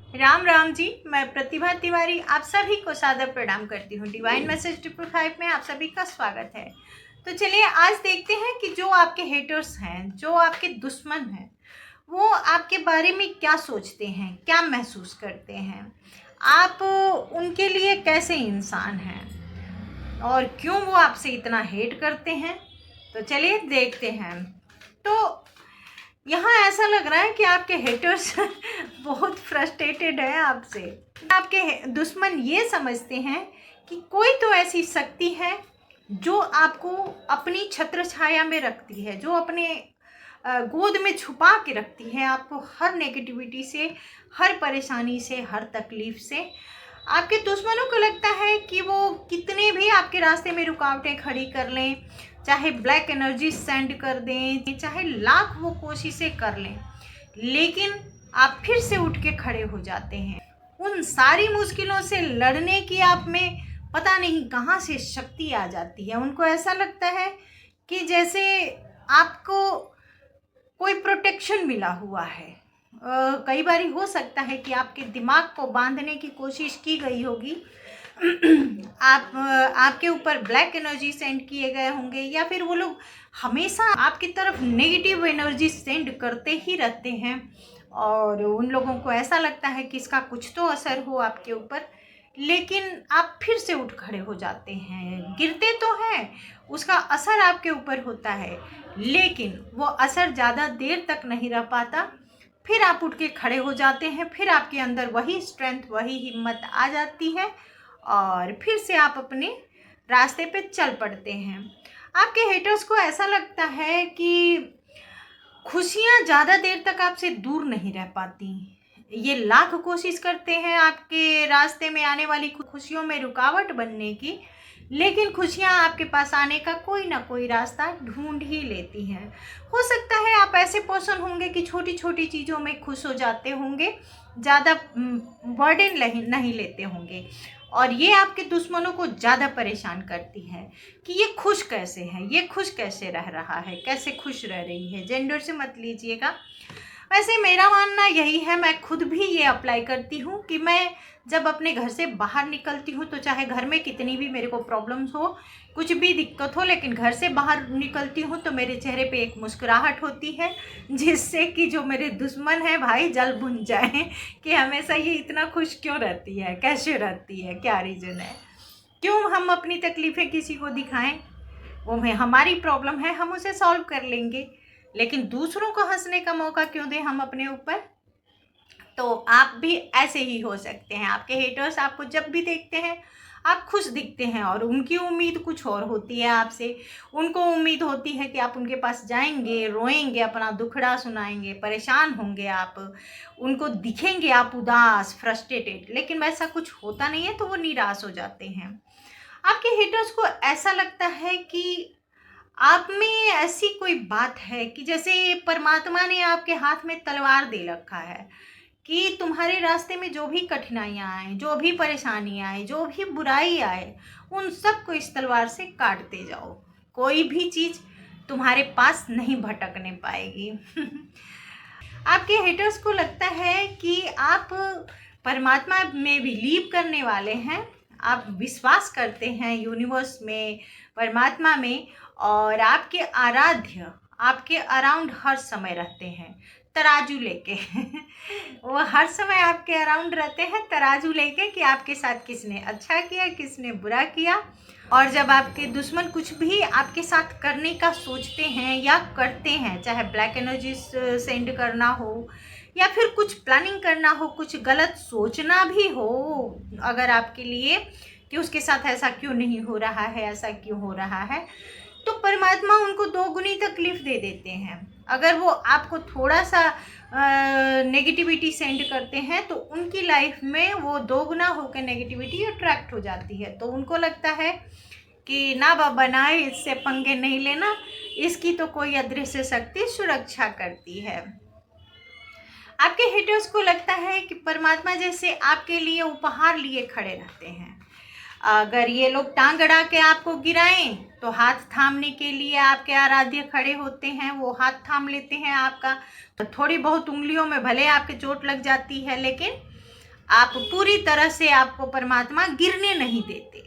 राम राम जी। मैं प्रतिभा तिवारी आप सभी को सादर प्रणाम करती हूँ। डिवाइन मैसेज 555 में आप सभी का स्वागत है। तो चलिए आज देखते हैं कि जो आपके हेटर्स हैं, जो आपके दुश्मन हैं, वो आपके बारे में क्या सोचते हैं, क्या महसूस करते हैं, आप उनके लिए कैसे इंसान हैं और क्यों वो आपसे इतना हेट करते हैं। तो चलिए देखते हैं। तो यहाँ ऐसा लग रहा है कि आपके हेटर्स बहुत फ्रस्ट्रेटेड है आपसे। आपके दुश्मन ये समझते हैं कि कोई तो ऐसी शक्ति है जो आपको अपनी छत्र छाया में रखती है, जो अपने गोद में छुपा के रखती है आपको हर नेगेटिविटी से, हर परेशानी से, हर तकलीफ से। आपके दुश्मनों को लगता है कि वो कितने भी आपके रास्ते में रुकावटें खड़ी कर लें, चाहे ब्लैक एनर्जी सेंड कर दें, चाहे लाख वो कोशिशें कर लें, लेकिन आप फिर से उठ के खड़े हो जाते हैं। उन सारी मुश्किलों से लड़ने की आप में पता नहीं कहाँ से शक्ति आ जाती है। उनको ऐसा लगता है कि जैसे आपको कोई प्रोटेक्शन मिला हुआ है। कई बार हो सकता है कि आपके दिमाग को बांधने की कोशिश की गई होगी। आपके ऊपर ब्लैक एनर्जी सेंड किए गए होंगे, या फिर वो लोग हमेशा आपकी तरफ नेगेटिव एनर्जी सेंड करते ही रहते हैं और उन लोगों को ऐसा लगता है कि इसका कुछ तो असर हो आपके ऊपर। लेकिन आप फिर से उठ खड़े हो जाते हैं। गिरते तो हैं, उसका असर आपके ऊपर होता है, लेकिन वो असर ज़्यादा देर तक नहीं रह पाता। फिर आप उठ के खड़े हो जाते हैं, फिर आपके अंदर वही स्ट्रेंथ, वही हिम्मत आ जाती है और फिर से आप अपने रास्ते पे चल पड़ते हैं। आपके हेटर्स को ऐसा लगता है कि खुशियाँ ज़्यादा देर तक आपसे दूर नहीं रह पाती। ये लाख कोशिश करते हैं आपके रास्ते में आने वाली खुशियों में रुकावट बनने की, लेकिन खुशियाँ आपके पास आने का कोई ना कोई रास्ता ढूंढ ही लेती हैं। हो सकता है आप ऐसे पर्सन होंगे कि छोटी छोटी चीज़ों में खुश हो जाते होंगे, ज़्यादा बर्डन नहीं लेते होंगे, और ये आपके दुश्मनों को ज़्यादा परेशान करती है कि ये खुश कैसे है, ये खुश कैसे रह रहा है, कैसे खुश रह रही है। जेंडर से मत लीजिएगा। वैसे मेरा मानना यही है, मैं खुद भी ये अप्लाई करती हूँ कि मैं जब अपने घर से बाहर निकलती हूँ, तो चाहे घर में कितनी भी मेरे को प्रॉब्लम्स हो, कुछ भी दिक्कत हो, लेकिन घर से बाहर निकलती हूँ तो मेरे चेहरे पे एक मुस्कुराहट होती है, जिससे कि जो मेरे दुश्मन हैं भाई जल भुन जाए कि हमेशा ये इतना खुश क्यों रहती है, कैसे रहती है, क्या रीज़न है, क्यों हम अपनी तकलीफ़ें किसी को दिखाएं। वो हमारी प्रॉब्लम है, हम उसे सॉल्व कर लेंगे, लेकिन दूसरों को हंसने का मौका क्यों दें हम अपने ऊपर। तो आप भी ऐसे ही हो सकते हैं। आपके हेटर्स आपको जब भी देखते हैं आप खुश दिखते हैं, और उनकी उम्मीद कुछ और होती है आपसे। उनको उम्मीद होती है कि आप उनके पास जाएंगे, रोएंगे, अपना दुखड़ा सुनाएंगे, परेशान होंगे, आप उनको दिखेंगे आप उदास, फ्रस्ट्रेटेड, लेकिन वैसा कुछ होता नहीं है, तो वो निराश हो जाते हैं। आपके हेटर्स को ऐसा लगता है कि आप में ऐसी कोई बात है कि जैसे परमात्मा ने आपके हाथ में तलवार दे रखा है कि तुम्हारे रास्ते में जो भी कठिनाइयाँ आए, जो भी परेशानियाँ आए, जो भी बुराई आए, उन सब को इस तलवार से काटते जाओ। कोई भी चीज़ तुम्हारे पास नहीं भटकने पाएगी। आपके हेटर्स को लगता है कि आप परमात्मा में बिलीव करने वाले हैं, आप विश्वास करते हैं यूनिवर्स में, परमात्मा में, और आपके आराध्य आपके अराउंड हर समय रहते हैं तराजू लेके। वो हर समय आपके अराउंड रहते हैं तराजू लेके कि आपके साथ किसने अच्छा किया, किसने बुरा किया। और जब आपके दुश्मन कुछ भी आपके साथ करने का सोचते हैं या करते हैं, चाहे ब्लैक एनर्जी सेंड करना हो या फिर कुछ प्लानिंग करना हो, कुछ गलत सोचना भी हो अगर आपके लिए कि उसके साथ ऐसा क्यों नहीं हो रहा है, ऐसा क्यों हो रहा है, तो परमात्मा उनको दोगुनी तकलीफ दे देते हैं। अगर वो आपको थोड़ा सा नेगेटिविटी सेंड करते हैं तो उनकी लाइफ में वो दोगुना होकर नेगेटिविटी अट्रैक्ट हो जाती है। तो उनको लगता है कि ना बाबा ना, इससे पंगे नहीं लेना, इसकी तो कोई अदृश्य शक्ति सुरक्षा करती है। आपके हेटर्स को लगता है कि परमात्मा जैसे आपके लिए उपहार लिए खड़े रहते हैं। अगर ये लोग टांग अड़ा के आपको गिराएं तो हाथ थामने के लिए आपके आराध्य खड़े होते हैं, वो हाथ थाम लेते हैं आपका। तो थोड़ी बहुत उंगलियों में भले आपके चोट लग जाती है, लेकिन आप पूरी तरह से आपको परमात्मा गिरने नहीं देते।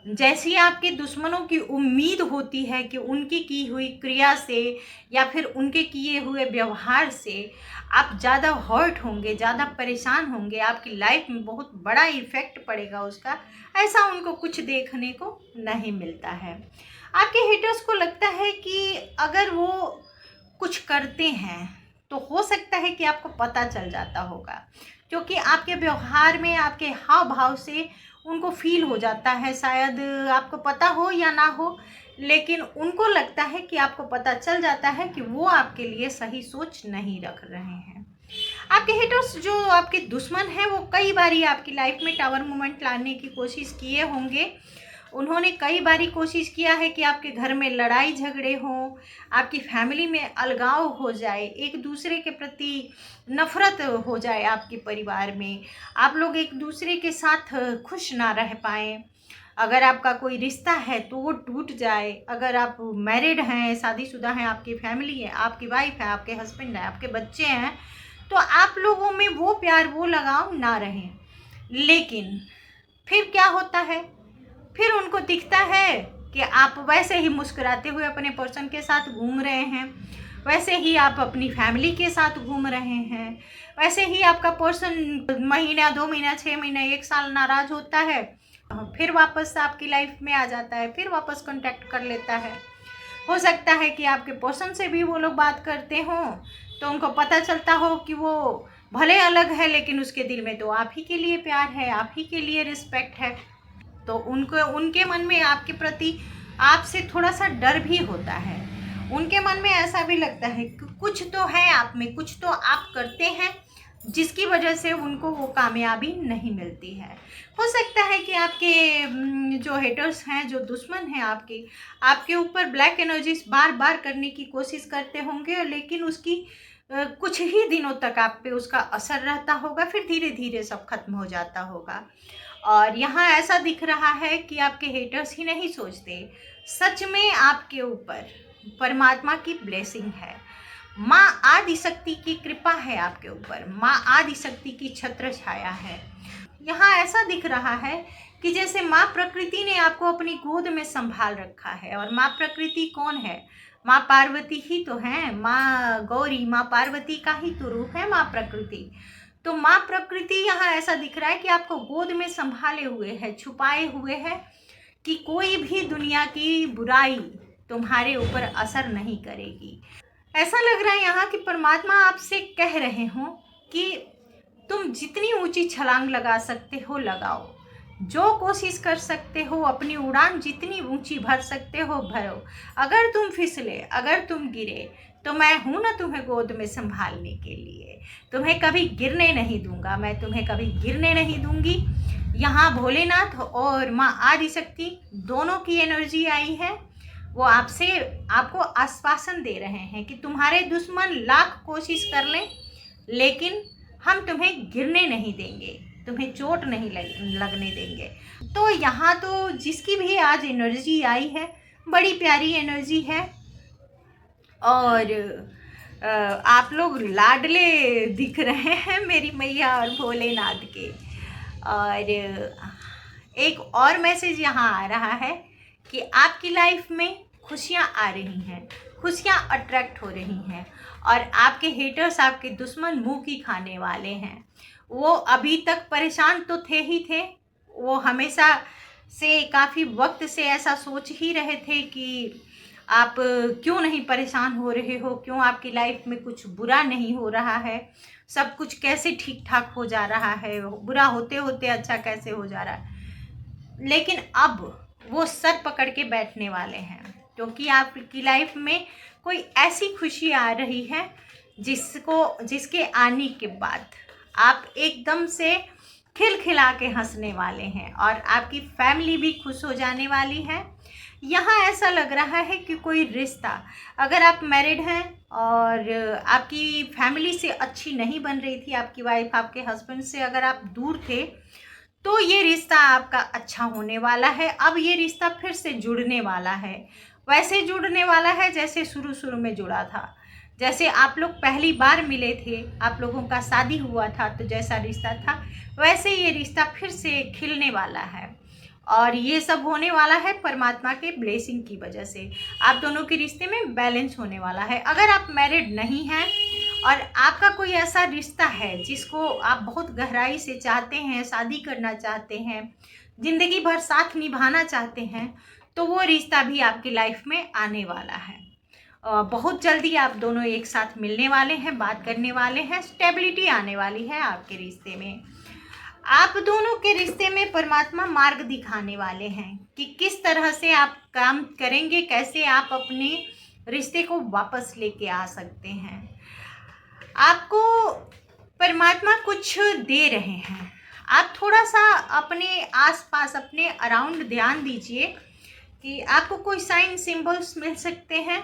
जैसी आपके दुश्मनों की उम्मीद होती है कि उनकी की हुई क्रिया से या फिर उनके किए हुए व्यवहार से आप ज़्यादा हर्ट होंगे, ज़्यादा परेशान होंगे, आपकी लाइफ में बहुत बड़ा इफ़ेक्ट पड़ेगा उसका, ऐसा उनको कुछ देखने को नहीं मिलता है। आपके हेटर्स को लगता है कि अगर वो कुछ करते हैं तो हो सकता है कि आपको पता चल जाता होगा, क्योंकि आपके व्यवहार में, आपके हाव भाव से उनको फील हो जाता है। शायद आपको पता हो या ना हो, लेकिन उनको लगता है कि आपको पता चल जाता है कि वो आपके लिए सही सोच नहीं रख रहे हैं। आपके हेटर्स, जो आपके दुश्मन हैं, वो कई बारी आपकी लाइफ में टावर मोमेंट लाने की कोशिश किए होंगे। उन्होंने कई बारी कोशिश किया है कि आपके घर में लड़ाई झगड़े हों, आपकी फैमिली में अलगाव हो जाए, एक दूसरे के प्रति नफ़रत हो जाए, आपके परिवार में आप लोग एक दूसरे के साथ खुश ना रह पाएँ। अगर आपका कोई रिश्ता है तो वो टूट जाए। अगर आप मैरिड हैं, शादीशुदा हैं, आपकी फैमिली है, आपकी वाइफ है, आपके हस्बैंड है, आपके बच्चे हैं, तो आप लोगों में वो प्यार, वो लगाव ना रहें। लेकिन फिर क्या होता है, फिर उनको दिखता है कि आप वैसे ही मुस्कुराते हुए अपने पर्सन के साथ घूम रहे हैं, वैसे ही आप अपनी फैमिली के साथ घूम रहे हैं, वैसे ही आपका पर्सन महीना, 2 महीना, 6 महीना, 1 साल नाराज़ होता है, फिर वापस आपकी लाइफ में आ जाता है, फिर वापस कांटेक्ट कर लेता है। हो सकता है कि आपके पर्सन से भी वो लोग बात करते हों तो उनको पता चलता हो कि वो भले अलग है लेकिन उसके दिल में तो आप ही के लिए प्यार है, आप ही के लिए रिस्पेक्ट है। तो उनको, उनके मन में आपके प्रति आपसे थोड़ा सा डर भी होता है। उनके मन में ऐसा भी लगता है कि कुछ तो है आप में, कुछ तो आप करते हैं जिसकी वजह से उनको वो कामयाबी नहीं मिलती है। हो सकता है कि आपके जो हेटर्स हैं, जो दुश्मन हैं आपके, आपके ऊपर ब्लैक एनर्जीज बार बार करने की कोशिश करते होंगे, लेकिन उसकी कुछ ही दिनों तक आप पे उसका असर रहता होगा, फिर धीरे धीरे सब खत्म हो जाता होगा। और यहाँ ऐसा दिख रहा है कि आपके हेटर्स ही नहीं सोचते, सच में आपके ऊपर परमात्मा की ब्लेसिंग है, माँ आदि शक्ति की कृपा है आपके ऊपर, माँ आदि शक्ति की छत्र छाया है। यहाँ ऐसा दिख रहा है कि जैसे माँ प्रकृति ने आपको अपनी गोद में संभाल रखा है। और माँ प्रकृति कौन है? माँ पार्वती ही तो है। माँ गौरी, माँ पार्वती का ही तो रूप है माँ प्रकृति। तो माँ प्रकृति यहाँ ऐसा दिख रहा है कि आपको गोद में संभाले हुए है, छुपाए हुए है, कि कोई भी दुनिया की बुराई तुम्हारे ऊपर असर नहीं करेगी। ऐसा लग रहा है यहाँ कि परमात्मा आपसे कह रहे हो कि तुम जितनी ऊंची छलांग लगा सकते हो लगाओ, जो कोशिश कर सकते हो, अपनी उड़ान जितनी ऊंची भर सकते हो भरो। अगर तुम फिसले, अगर तुम गिरे, तो मैं हूं ना तुम्हें गोद में संभालने के लिए। तुम्हें कभी गिरने नहीं दूंगा, मैं तुम्हें कभी गिरने नहीं दूंगी। यहाँ भोलेनाथ और माँ आदिशक्ति दोनों की एनर्जी आई है। वो आपको आश्वासन दे रहे हैं कि तुम्हारे दुश्मन लाख कोशिश कर लें, लेकिन हम तुम्हें गिरने नहीं देंगे, तुम्हें चोट नहीं लगने देंगे। तो यहाँ तो जिसकी भी आज एनर्जी आई है, बड़ी प्यारी एनर्जी है। और आप लोग लाडले दिख रहे हैं मेरी मैया और भोलेनाथ के। और एक और मैसेज यहाँ आ रहा है कि आपकी लाइफ में खुशियाँ आ रही हैं, खुशियाँ अट्रैक्ट हो रही हैं, और आपके हेटर्स, आपके दुश्मन मुंह की खाने वाले हैं। वो अभी तक परेशान तो थे ही थे, वो हमेशा से काफ़ी वक्त से ऐसा सोच ही रहे थे कि आप क्यों नहीं परेशान हो रहे हो, क्यों आपकी लाइफ में कुछ बुरा नहीं हो रहा है, सब कुछ कैसे ठीक ठाक हो जा रहा है, बुरा होते होते अच्छा कैसे हो जा रहा है। लेकिन अब वो सर पकड़ के बैठने वाले हैं, क्योंकि आपकी लाइफ में कोई ऐसी खुशी आ रही है जिसके आने के बाद आप एकदम से खिलखिला के हंसने वाले हैं, और आपकी फैमिली भी खुश हो जाने वाली है। यहाँ ऐसा लग रहा है कि कोई रिश्ता, अगर आप मैरिड हैं और आपकी फैमिली से अच्छी नहीं बन रही थी, आपकी वाइफ आपके हस्बैंड से अगर आप दूर थे, तो ये रिश्ता आपका अच्छा होने वाला है। अब ये रिश्ता फिर से जुड़ने वाला है, वैसे जुड़ने वाला है जैसे शुरू में जुड़ा था। जैसे आप लोग पहली बार मिले थे, आप लोगों का शादी हुआ था, तो जैसा रिश्ता था वैसे ये रिश्ता फिर से खिलने वाला है। और ये सब होने वाला है परमात्मा के ब्लेसिंग की वजह से। आप दोनों के रिश्ते में बैलेंस होने वाला है। अगर आप मैरिड नहीं हैं और आपका कोई ऐसा रिश्ता है जिसको आप बहुत गहराई से चाहते हैं, शादी करना चाहते हैं, ज़िंदगी भर साथ निभाना चाहते हैं, तो वो रिश्ता भी आपकी लाइफ में आने वाला है। बहुत जल्दी आप दोनों एक साथ मिलने वाले हैं, बात करने वाले हैं, स्टेबिलिटी आने वाली है आपके रिश्ते में। आप दोनों के रिश्ते में परमात्मा मार्ग दिखाने वाले हैं कि किस तरह से आप काम करेंगे, कैसे आप अपने रिश्ते को वापस लेके आ सकते हैं। आपको परमात्मा कुछ दे रहे हैं, आप थोड़ा सा अपने आसपास, अपने अराउंड ध्यान दीजिए कि आपको कोई साइन सिंबल्स मिल सकते हैं।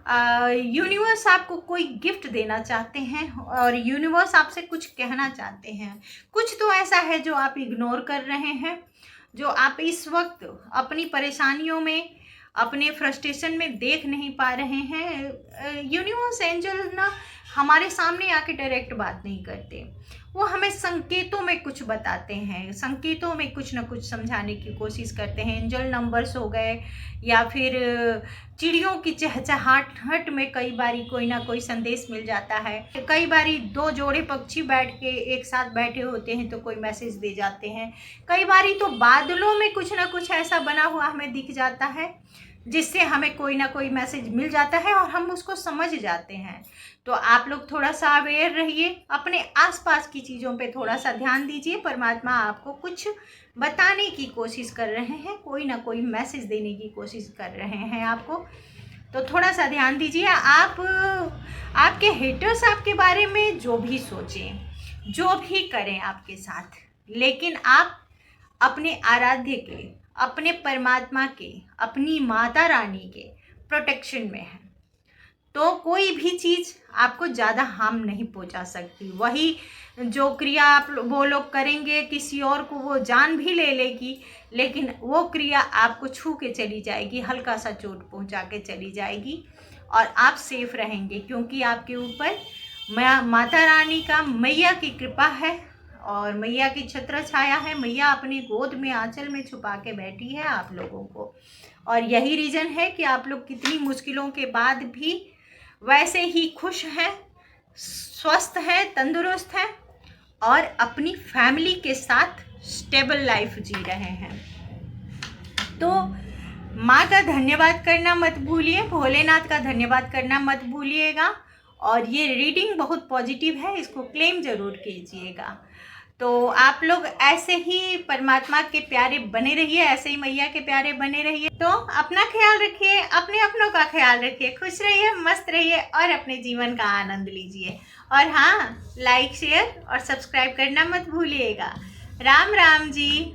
यूनिवर्स आपको कोई गिफ्ट देना चाहते हैं और यूनिवर्स आपसे कुछ कहना चाहते हैं। कुछ तो ऐसा है जो आप इग्नोर कर रहे हैं, जो आप इस वक्त अपनी परेशानियों में, अपने फ्रस्ट्रेशन में देख नहीं पा रहे हैं। यूनिवर्स एंजल ना हमारे सामने आके डायरेक्ट बात नहीं करते, वो हमें संकेतों में कुछ बताते हैं, संकेतों में कुछ ना कुछ समझाने की कोशिश करते हैं। एंजल नंबर्स हो गए या फिर चिड़ियों की चहचहाहट में कई बारी कोई ना कोई संदेश मिल जाता है। कई बारी दो जोड़े पक्षी बैठ के एक साथ बैठे होते हैं तो कोई मैसेज दे जाते हैं। कई बारी तो बादलों में कुछ ना कुछ ऐसा बना हुआ हमें दिख जाता है जिससे हमें कोई ना कोई मैसेज मिल जाता है और हम उसको समझ जाते हैं। तो आप लोग थोड़ा सा अवेयर रहिए, अपने आसपास की चीज़ों पे थोड़ा सा ध्यान दीजिए। परमात्मा आपको कुछ बताने की कोशिश कर रहे हैं, कोई ना कोई मैसेज देने की कोशिश कर रहे हैं आपको, तो थोड़ा सा ध्यान दीजिए। आपके हेटर्स आपके बारे में जो भी सोचें, जो भी करें आपके साथ, लेकिन आप अपने आराध्य के, अपने परमात्मा के, अपनी माता रानी के प्रोटेक्शन में हैं, तो कोई भी चीज़ आपको ज़्यादा हार्म नहीं पहुंचा सकती। वही जो क्रिया वो लोग करेंगे, किसी और को वो जान भी ले लेगी, लेकिन वो क्रिया आपको छू के चली जाएगी, हल्का सा चोट पहुंचा के चली जाएगी और आप सेफ रहेंगे, क्योंकि आपके ऊपर माता रानी का, मैया की कृपा है और मैया की छत्र छाया है। मैया अपनी गोद में, आंचल में छुपा के बैठी है आप लोगों को, और यही रीज़न है कि आप लोग कितनी मुश्किलों के बाद भी वैसे ही खुश हैं, स्वस्थ हैं, तंदुरुस्त हैं और अपनी फैमिली के साथ स्टेबल लाइफ जी रहे हैं। तो माँ का धन्यवाद करना मत भूलिए, भोलेनाथ का धन्यवाद करना मत भूलिएगा। और ये रीडिंग बहुत पॉजिटिव है, इसको क्लेम ज़रूर कीजिएगा। तो आप लोग ऐसे ही परमात्मा के प्यारे बने रहिए, ऐसे ही मैया के प्यारे बने रहिए। तो अपना ख्याल रखिए, अपने अपनों का ख्याल रखिए, खुश रहिए, मस्त रहिए और अपने जीवन का आनंद लीजिए। और हाँ, लाइक, शेयर और सब्सक्राइब करना मत भूलिएगा। राम राम जी।